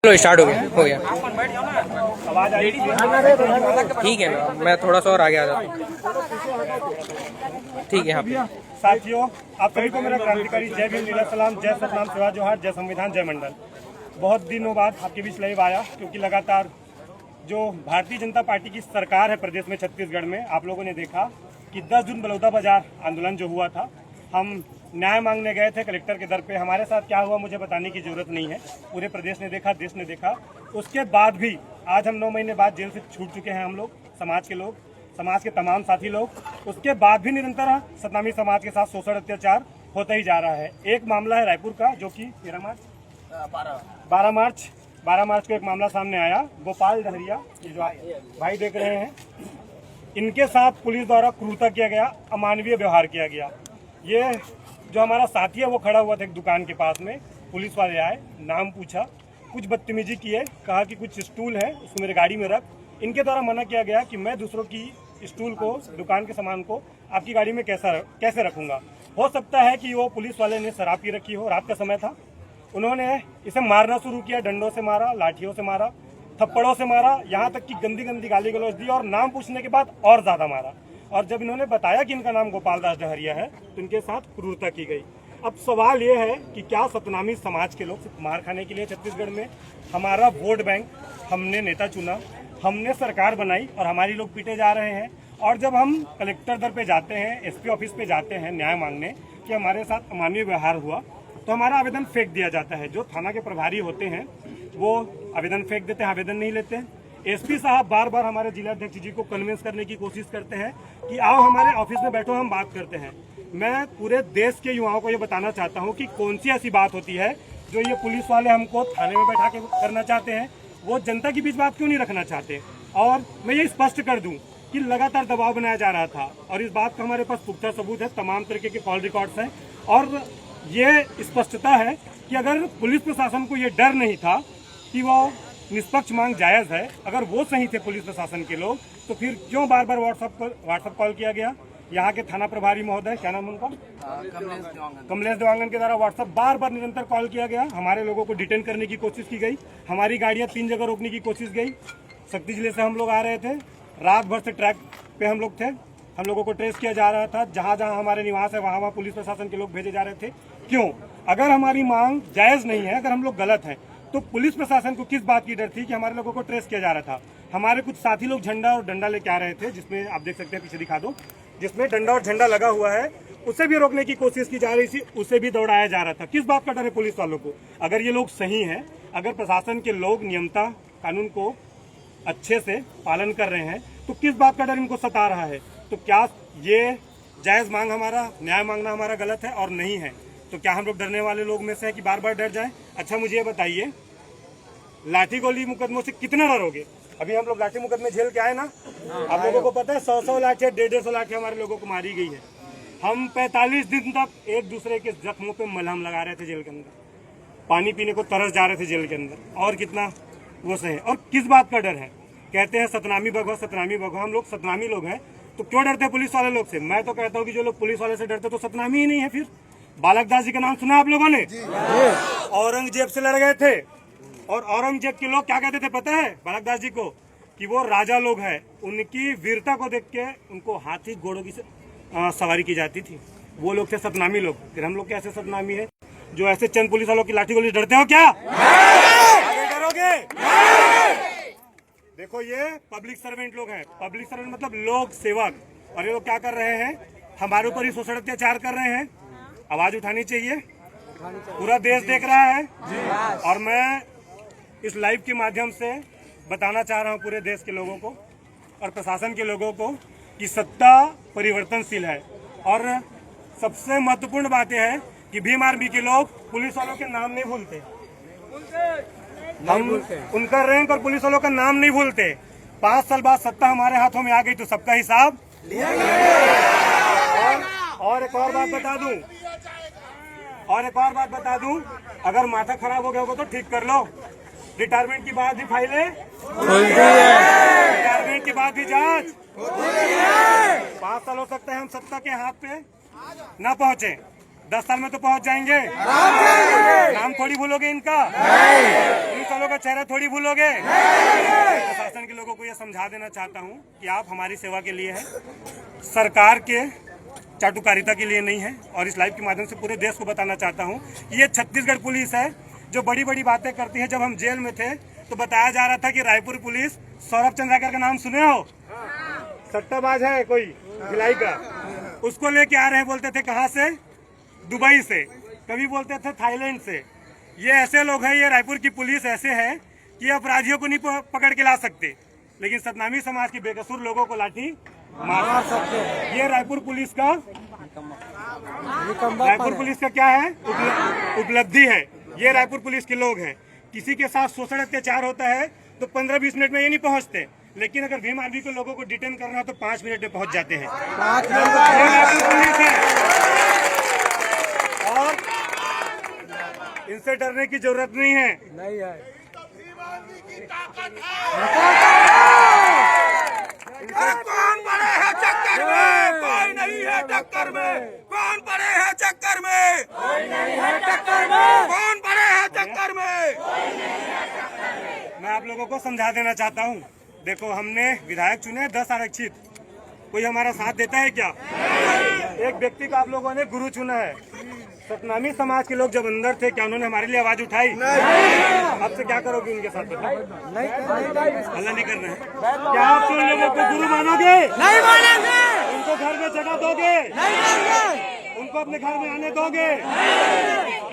चलो स्टार्ट हो गया ठीक है ना। मैं थोड़ा सा और आगे आ जाता हूँ। ठीक है। हाँ साथियों, आप सभी को मेरा क्रांतिकारी जय भीम, लीला सलाम, जय सतनाम, सेवा जोहार, जय संविधान, जय मंडल। बहुत दिनों बाद आपके बीच लाइव आया क्योंकि लगातार जो भारतीय जनता पार्टी की सरकार है प्रदेश में, छत्तीसगढ़ में, आप लोगों ने देखा कि 10 जून बलौदाबाजार आंदोलन जो हुआ था, हम न्याय मांगने गए थे कलेक्टर के दर पे। हमारे साथ क्या हुआ मुझे बताने की जरूरत नहीं है, पूरे प्रदेश ने देखा, देश ने देखा। उसके बाद भी आज हम 9 महीने बाद जेल से छूट चुके हैं हम लोग, समाज के लोग, समाज के तमाम साथी लोग। उसके बाद भी निरंतर सतनामी समाज के साथ शोषण अत्याचार होता ही जा रहा है। एक मामला है रायपुर का, जो कि 12 मार्च को एक मामला सामने आया। गोपाल डहरिया, ये जो भाई देख रहे हैं, इनके साथ पुलिस द्वारा क्रूरता किया गया, अमानवीय व्यवहार किया गया। ये जो हमारा साथी है वो खड़ा हुआ था एक दुकान के पास में, पुलिस वाले आए, नाम पूछा, कुछ बदतमीजी किए, कहा कि कुछ स्टूल है उसको मेरे गाड़ी में रख। इनके द्वारा मना किया गया कि मैं दूसरों की स्टूल को, दुकान के सामान को आपकी गाड़ी में कैसे रखूंगा। हो सकता है कि वो पुलिस वाले ने शराब पी रखी हो, रात का समय था। उन्होंने इसे मारना शुरू किया, डंडों से मारा, लाठियों से मारा, थप्पड़ों से मारा, यहाँ तक कि गंदी गंदी गाली गलौज दी और नाम पूछने के बाद और ज्यादा मारा। और जब इन्होंने बताया कि इनका नाम गोपाल दास डहरिया है तो इनके साथ क्रूरता की गई। अब सवाल ये है कि क्या सतनामी समाज के लोग सिर्फ मार खाने के लिए छत्तीसगढ़ में? हमारा वोट बैंक, हमने नेता चुना, हमने सरकार बनाई और हमारी लोग पीटे जा रहे हैं। और जब हम कलेक्टर दर पे जाते हैं, एसपी ऑफिस पे जाते हैं न्याय मांगने कि हमारे साथ अमानवीय व्यवहार हुआ, तो हमारा आवेदन फेंक दिया जाता है। जो थाना के प्रभारी होते हैं वो आवेदन फेंक देते हैं, आवेदन नहीं लेते। एसपी साहब बार बार हमारे जिलाध्यक्ष जी को कन्विंस करने की कोशिश करते हैं कि आओ हमारे ऑफिस में बैठो, हम बात करते हैं। मैं पूरे देश के युवाओं को ये बताना चाहता हूँ कि कौन सी ऐसी बात होती है जो ये पुलिस वाले हमको थाने में बैठा के करना चाहते हैं, वो जनता के बीच बात क्यों नहीं रखना चाहते। और मैं ये स्पष्ट कर दूं कि लगातार दबाव बनाया जा रहा था और इस बात का हमारे पास पुख्ता सबूत है, तमाम तरीके के कॉल रिकॉर्ड्स हैं। और ये स्पष्टता है कि अगर पुलिस प्रशासन को ये डर नहीं था कि वो निष्पक्ष मांग जायज है, अगर वो सही थे पुलिस प्रशासन के लोग, तो फिर क्यों बार बार व्हाट्सएप कॉल किया गया। यहाँ के थाना प्रभारी महोदय, क्या नाम उनका, कमलेश देवांगन के द्वारा व्हाट्सएप बार बार निरंतर कॉल किया गया। हमारे लोगों को डिटेन करने की कोशिश की गई, हमारी गाड़ियां 3 जगह रोकने की कोशिश गई। शक्ति जिले से हम लोग आ रहे थे, रात भर से ट्रैक पे हम लोग थे, हम लोगों को ट्रेस किया जा रहा था। जहां जहां हमारे निवास है वहां पुलिस प्रशासन के लोग भेजे जा रहे थे। क्यों? अगर हमारी मांग जायज नहीं है, अगर हम लोग गलत हैं, तो पुलिस प्रशासन को किस बात की डर थी कि हमारे लोगों को ट्रेस किया जा रहा था। हमारे कुछ साथी लोग झंडा और डंडा लेके आ रहे थे, जिसमें आप देख सकते हैं, पीछे दिखा दो, जिसमें डंडा और झंडा लगा हुआ है, उसे भी रोकने की कोशिश की जा रही थी, उसे भी दौड़ाया जा रहा था। किस बात का डर है पुलिस वालों को? अगर ये लोग सही हैं, अगर प्रशासन के लोग नियमता कानून को अच्छे से पालन कर रहे हैं, तो किस बात का डर इनको सता रहा है? तो क्या ये जायज मांग, हमारा न्याय मांगना हमारा गलत है और नहीं है? तो क्या हम लोग डरने वाले लोग में से है कि बार बार डर जाए? अच्छा मुझे ये बताइए, लाठी गोली मुकदमों से कितना डरोगे? अभी हम लोग लाठी मुकदमे झेल के आए ना, आप लोगों को पता है 100 लाठी, 150 लाठी हमारे लोगों को मारी गई है। हम 45 दिन तक एक दूसरे के जख्मों पे मलहम लगा रहे थे जेल के अंदर, पानी पीने को तरस जा रहे थे जेल के अंदर, और कितना वो सही। और किस बात का डर है? कहते हैं सतनामी भगवा, सतनामी भगवा। हम लोग सतनामी लोग हैं तो क्यों डरते हैं पुलिस वाले लोग से? मैं तो कहता हूँ कि जो लोग पुलिस वाले से डरते तो सतनामी ही नहीं है। फिर बालकदास जी का नाम सुना आप लोगों ने? औरंगजेब से लड़ गए थे और औरंगजेब के लोग क्या कहते थे पता है बालकदास जी को? कि वो राजा लोग हैं, उनकी वीरता को देख के उनको हाथी घोड़ों की सवारी की जाती थी। वो लोग थे सतनामी लोग। फिर हम लोग कैसे सतनामी है जो ऐसे चंद पुलिस वालों की लाठी गोली डरते हो? क्या डरोगे? देखो ये पब्लिक सर्वेंट लोग हैं, पब्लिक सर्वेंट मतलब लोक सेवक, और ये लोग क्या कर रहे हैं? हमारे ऊपर ही शोषण अत्याचार कर रहे हैं। आवाज उठानी चाहिए, पूरा देश देख रहा है। और मैं इस लाइव के माध्यम से बताना चाह रहा हूं पूरे देश के लोगों को और प्रशासन के लोगों को कि सत्ता परिवर्तनशील है। और सबसे महत्वपूर्ण बात यह है कि भीम आर्मी के लोग पुलिस वालों के नाम नहीं भूलते। हम उनका रैंक और पुलिस वालों का नाम नहीं भूलते। 5 साल बाद सत्ता हमारे हाथों में आ गई तो सबका हिसाब और एक और बात बता दूं, अगर माथा खराब हो गया होगा तो ठीक कर लो। रिटायरमेंट की बात भी फाइलें खुलती है, रिटायरमेंट की बात भी जांच 5 साल हो सकता है हम सत्ता के हाथ पे ना पहुंचे, 10 साल में तो पहुंच जाएंगे। नाम थोड़ी भूलोगे इनका। पुलिस वालों का चेहरा थोड़ी भूलोगे। प्रशासन के लोगों को यह समझा देना चाहता हूं कि आप हमारी सेवा के लिए है, सरकार के चाटुकारिता के लिए नहीं है। और इस लाइव के माध्यम से पूरे देश को बताना चाहता हूं, ये छत्तीसगढ़ पुलिस है जो बड़ी बड़ी बातें करती है। जब हम जेल में थे तो बताया जा रहा था कि रायपुर पुलिस, सौरभ चंद्राकर का नाम सुने हो, सट्टाबाज है कोई भिलाई का, उसको लेके आ रहे हैं। बोलते थे कहाँ से, दुबई से, कभी बोलते थे थाईलैंड से। ये ऐसे लोग हैं, ये रायपुर की पुलिस ऐसे है कि अपराधियों को नहीं पकड़ के ला सकते, लेकिन सतनामी समाज के बेकसूर लोगों को लाठी मार सकते। ये रायपुर पुलिस का क्या है, उपलब्धि है। ये रायपुर पुलिस के लोग हैं। किसी के साथ शोषण अत्याचार होता है तो 15-20 मिनट में ये नहीं पहुंचते, लेकिन अगर भीम आर्मी के लोगों को डिटेन करना है तो 5 मिनट में पहुंच जाते हैं। ये रायपुर पुलिस है और इनसे डरने की जरूरत नहीं है। कौन बड़े हैं चक्कर में, कोई नहीं है टक्कर में। कौन बड़े हैं चक्कर में, कोई नहीं है टक्कर में। कौन बड़े हैं चक्कर में, कोई नहीं है टक्कर में। मैं आप लोगों को समझा देना चाहता हूँ, देखो हमने विधायक चुने 10 आरक्षित, कोई हमारा साथ देता है क्या? एक व्यक्ति को आप लोगों ने गुरु चुना है। सतनामी समाज के लोग जब अंदर थे, क्या उन्होंने हमारे लिए आवाज उठाई? अब से क्या करोगे उनके साथ? हल्ला नहीं करना है। क्या आप उन लोगों को गुरु मानोगे? नहीं मानेंगे। उनको घर में जगह दोगे? नहीं देंगे। उनको अपने घर में आने दोगे?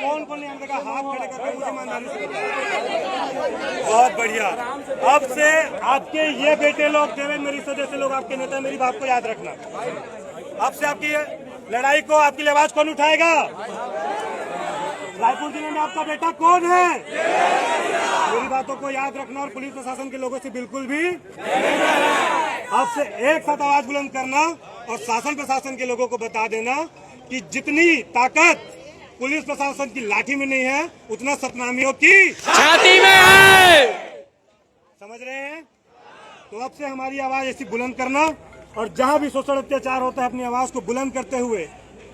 कौन नहीं आने देगा? हाथ खड़े करके मुझे ईमानदारी से बताओ। बहुत बढ़िया। अब से आपके ये बेटे लोग, देवेंद्र मरीसो जैसे लोग आपके नेता, मेरी बात को याद रखना। अब से आपकी लड़ाई को, आपकी आवाज कौन उठाएगा? रायपुर जिले में आपका बेटा कौन है? मेरी बातों को याद रखना और पुलिस प्रशासन के लोगों से बिल्कुल भी आपसे एक साथ आवाज बुलंद करना और शासन प्रशासन के लोगों को बता देना कि जितनी ताकत पुलिस प्रशासन की लाठी में नहीं है, उतना सतनामियों की छाती में है। समझ रहे हैं? तो अब से हमारी आवाज ऐसी बुलंद करना और जहां भी शोषण अत्याचार होता है, अपनी आवाज को बुलंद करते हुए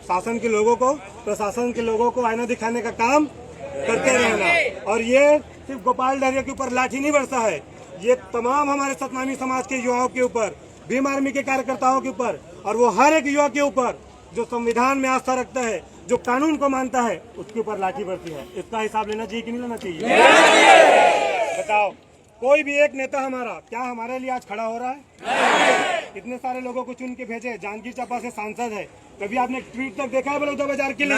शासन के लोगों को, प्रशासन के लोगों को आईना दिखाने का काम करते रहना। और ये सिर्फ गोपाल डहरिया के ऊपर लाठी नहीं बरसा है, ये तमाम हमारे सतनामी समाज के युवाओं के ऊपर, भीम आर्मी के कार्यकर्ताओं के ऊपर और वो हर एक युवा के ऊपर जो संविधान में आस्था रखता है, जो कानून को मानता है, उसके ऊपर लाठी बरती है। इसका हिसाब लेना चाहिए कि नहीं लेना चाहिए? बताओ, कोई भी एक नेता हमारा क्या हमारे लिए आज खड़ा हो रहा है? इतने सारे लोगों को चुन के भेजे, जांजगीर चांपा से सांसद है, कभी आपने ट्वीट तक देखा है बलौदा बाजार के लिए?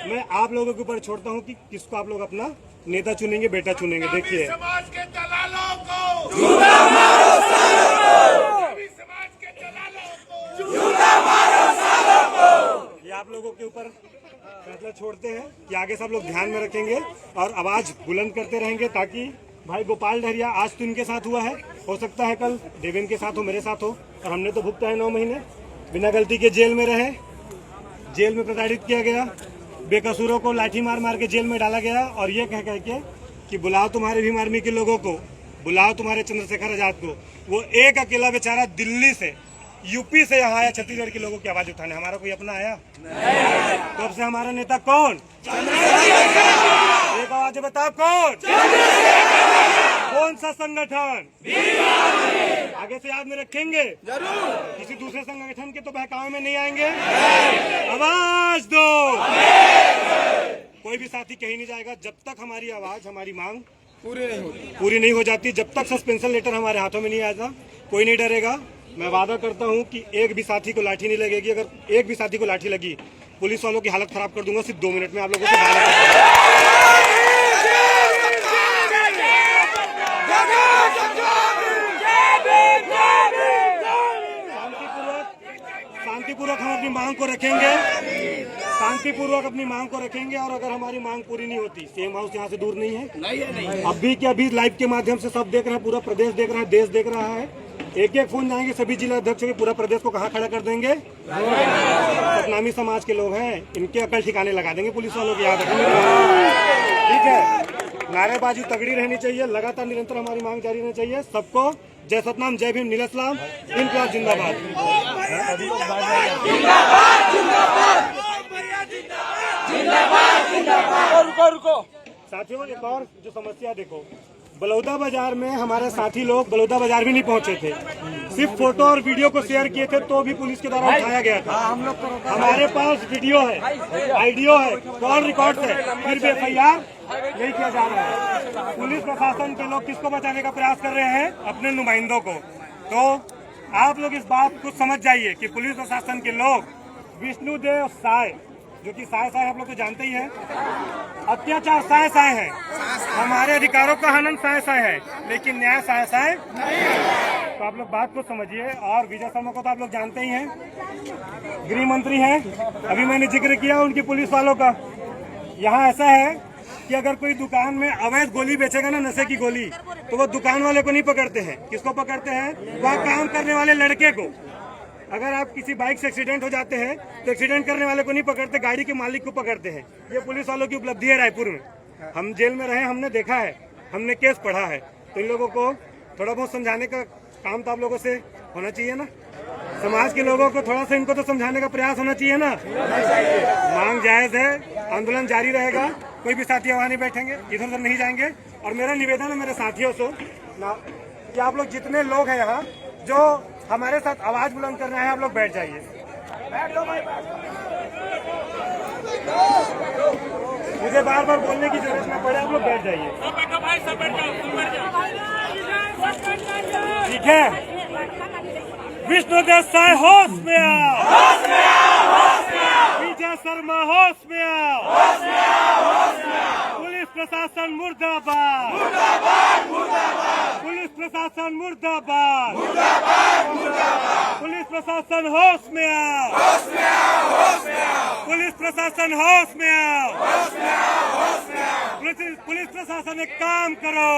मैं आप लोगों के ऊपर छोड़ता हूँ कि किसको आप लोग अपना नेता चुनेंगे, बेटा चुनेंगे। देखिए, समाज के दलालों को जूता मारो, सालों को समाज के दलालों को जूता मारो, सालों को। ये आप लोगों के ऊपर फैसला छोड़ते हैं कि आगे सब लोग ध्यान में रखेंगे और आवाज बुलंद करते रहेंगे, ताकि भाई गोपाल डहरिया आज तो इनके साथ हुआ है, हो सकता है कल देवेंद्र के साथ हो, मेरे साथ हो। और हमने तो भुगता है 9 महीने, बिना गलती के जेल में रहे, जेल में प्रताड़ित किया गया, बेकसूरों को लाठी मार मार के जेल में डाला गया। और ये कह के कि बुलाओ तुम्हारे भीम आर्मी के लोगों को, बुलाओ तुम्हारे चंद्रशेखर आजाद को। वो एक अकेला बेचारा दिल्ली से, यूपी से यहाँ आया छत्तीसगढ़ के लोगों की आवाज उठाने। हमारा कोई अपना आया? तो अब से हमारा नेता कौन? एक आवाज बताओ, कौन सा संगठन? आगे से याद में रखेंगे जरूर। किसी दूसरे संगठन के तो बहकावे में नहीं आएंगे। आवाज दो। कोई भी साथी कहीं नहीं जाएगा जब तक हमारी आवाज, हमारी मांग पूरी नहीं हो जाती, जब तक सस्पेंशन लेटर हमारे हाथों में नहीं आता, कोई नहीं डरेगा। मैं वादा करता हूं कि एक भी साथी को लाठी नहीं लगेगी। अगर एक भी साथी को लाठी लगी, पुलिस वालों की हालत खराब कर दूंगा। सिर्फ 2 मिनट में आप लोगों से शांतिपूर्वक हम अपनी मांग को रखेंगे, शांतिपूर्वक अपनी मांग को रखेंगे। और अगर हमारी मांग पूरी नहीं होती, सेम हाउस यहाँ से दूर नहीं है। अभी के अभी लाइव के माध्यम से सब देख रहे हैं, पूरा प्रदेश देख रहा है, देश देख रहा है। एक एक फोन जाएंगे सभी जिला अध्यक्षों के, पूरा प्रदेश को कहाँ खड़ा कर देंगे? सतनामी समाज के लोग हैं, इनके अकल ठिकाने लगा देंगे पुलिस वालों के। याद रखेंगे, ठीक है? नारेबाजी तगड़ी रहनी चाहिए, लगातार निरंतर हमारी मांग जारी रहनी चाहिए। सबको जय सतनाम, जय भीम, नीलम, इनकलाब जिंदाबाद। रुको रुको साथियों एक और जो समस्या देखो, बलौदा बाजार में हमारे साथी लोग बलौदा बाजार भी नहीं पहुंचे थे, सिर्फ फोटो और वीडियो को शेयर किए थे तो भी पुलिस के द्वारा उठाया गया था। हमारे पास वीडियो है, ऑडियो है, कॉल रिकॉर्ड है, फिर भी FIR नहीं किया जा रहा है। पुलिस प्रशासन के लोग किसको बचाने का प्रयास कर रहे हैं? अपने नुमाइंदों को। तो आप लोग इस बात को समझ जाइए कि पुलिस प्रशासन के लोग विष्णुदेव साय, जो कि साय आप लोग तो जानते ही हैं, अत्याचार साय है, हमारे अधिकारों का हनन साय है, लेकिन न्याय साय तो आप लोग बात को समझिए। और विजय शर्मा को तो आप लोग जानते ही हैं, गृह मंत्री हैं, अभी मैंने जिक्र किया उनकी पुलिस वालों का। यहाँ ऐसा है कि अगर कोई दुकान में अवैध गोली बेचेगा ना, नशे की गोली, तो वो दुकान वाले को नहीं पकड़ते हैं। किसको पकड़ते हैं? वह काम करने वाले लड़के को। अगर आप किसी बाइक से एक्सीडेंट हो जाते हैं तो एक्सीडेंट करने वाले को नहीं पकड़ते, गाड़ी के मालिक को पकड़ते हैं। ये पुलिस वालों की उपलब्धि है रायपुर में। हम जेल में रहे, हमने देखा है, हमने केस पढ़ा है। तो इन लोगों को थोड़ा बहुत समझाने का काम तो आप लोगों से होना चाहिए ना। समाज के लोगों को थोड़ा सा इनको तो समझाने का प्रयास होना चाहिए ना। मांग जायज है, आंदोलन जारी रहेगा, कोई भी साथी वहाँ नहीं बैठेंगे, इधर उधर नहीं जाएंगे। और मेरा निवेदन है मेरे साथियों से कि आप लोग जितने लोग हैं यहाँ जो हमारे साथ आवाज बुलंद करना है, आप लोग बैठ जाइए। मुझे बार बार बोलने की जरूरत न पड़े, आप लोग बैठ जाइए। ठीक है, विष्णुदेव साय होश में आओ, विजय शर्मा होश में आओ, पुलिस प्रशासन मुर्दाबाद, पुलिस प्रशासन मुर्दाबाद, पुलिस प्रशासन होश में आओ, पुलिस प्रशासन होश में आओ, पुलिस प्रशासन एक काम करो।